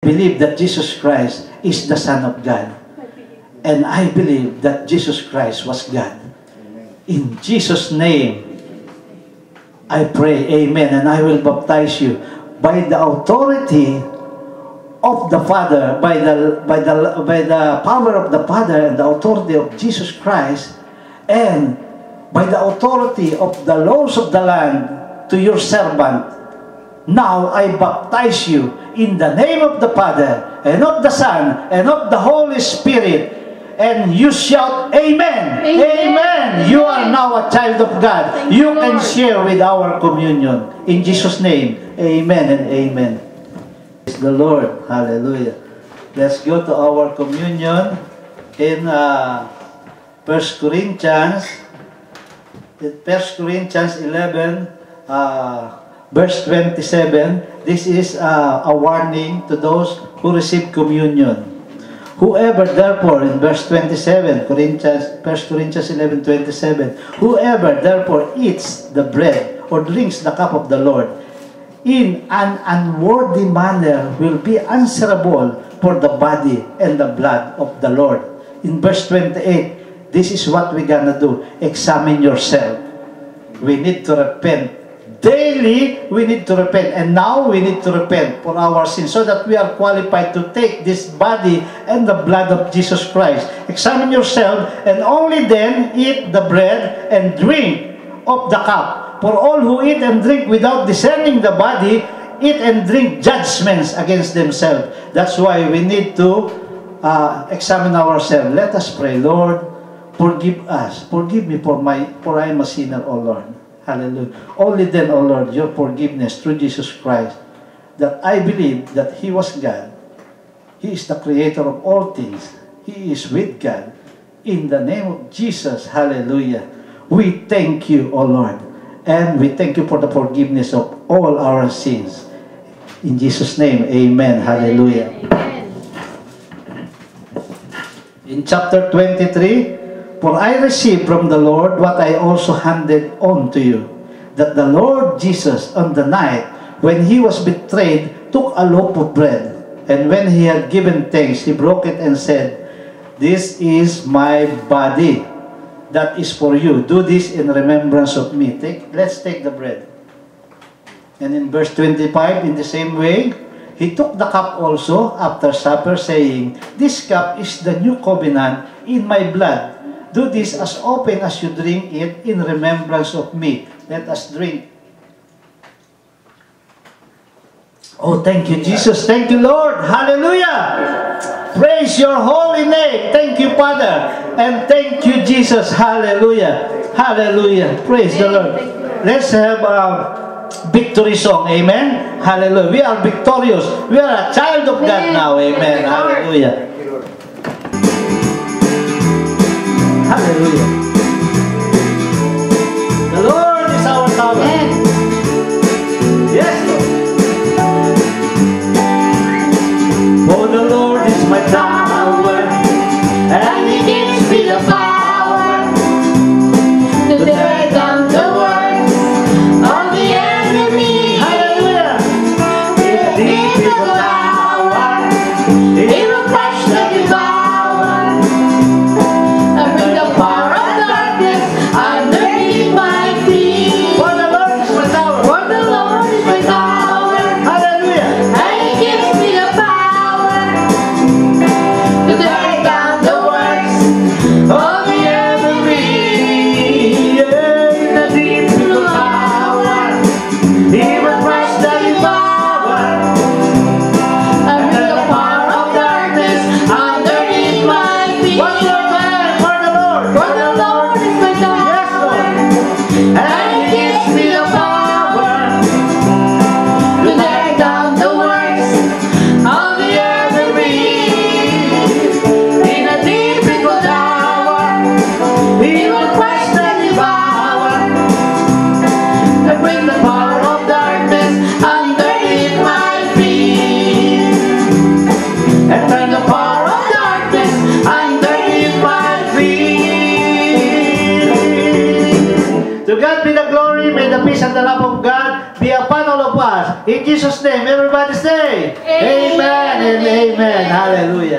believe that Jesus Christ is the Son of God. And I believe that Jesus Christ was God. In Jesus' name, I pray, amen, and I will baptize you by the authority of the Father, by the power of the Father and the authority of Jesus Christ, and by the authority of the laws of the land to your servant. Now I baptize you in the name of the Father, and of the Son, and of the Holy Spirit. And you shout, Amen! Amen! Amen. You are now a child of God. You can share with our communion. In Jesus' name, Amen and Amen. Praise the Lord. Hallelujah. Let's go to our communion in 1 Corinthians 11, verse 27. This is a warning to those who receive communion. Whoever therefore, in verse 27, 1 Corinthians 11:27, whoever therefore eats the bread or drinks the cup of the Lord in an unworthy manner will be answerable for the body and the blood of the Lord. In verse 28, this is what we're gonna do. Examine yourself. We need to repent. Daily, we need to repent. And now, we need to repent for our sins so that we are qualified to take this body and the blood of Jesus Christ. Examine yourself, and only then eat the bread and drink of the cup. For all who eat and drink without discerning the body, eat and drink judgments against themselves. That's why we need to examine ourselves. Let us pray. Lord, forgive us. Forgive me for I am a sinner, O Lord. Hallelujah. Only then, O Lord, your forgiveness through Jesus Christ, that I believe that He was God. He is the creator of all things. He is with God. In the name of Jesus, hallelujah. We thank you, O Lord. And we thank you for the forgiveness of all our sins. In Jesus' name, amen. Hallelujah. Amen. In chapter 23, for I received from the Lord what I also handed on to you, that the Lord Jesus, on the night when He was betrayed, took a loaf of bread, and when He had given thanks, He broke it and said, This is my body, that is for you. Do this in remembrance of me. Let's take the bread. And in verse 25, in the same way, He took the cup also after supper, saying, This cup is the new covenant in my blood. Do this as often as you drink it in remembrance of me. Let us drink. Oh, thank you, Jesus. Thank you, Lord. Hallelujah. Praise your holy name. Thank you, Father. And thank you, Jesus. Hallelujah. Hallelujah. Praise the Lord. Let's have a victory song. Amen. Hallelujah. We are victorious. We are a child of God now. Amen. Hallelujah. Hallelujah. The Lord is our tower. Yes, Lord. For the Lord is my tower, and He gives me the power To tear down the works of the enemy. Hallelujah. If he is a tower, he will crush the devourer. And bring the power of darkness underneath my feet. For the Lord is my tower. For the Lord is my tower, Hallelujah. and He gives me the power to tear down the works of the enemy. In the deep blue tower, He will crush the devourer. And bring the power of darkness underneath my feet. One more time for the Lord. For the Lord is my Yes, tower, Lord. and He gives me the power to tear down the works of the enemy. In a deep tower, He will crush the devourer, and bring the power of darkness underneath my feet. And turn the power of darkness underneath my feet. To God be the glory, may the peace and the love of God be upon all of us. In Jesus' name, everybody say, Amen. and amen. Hallelujah.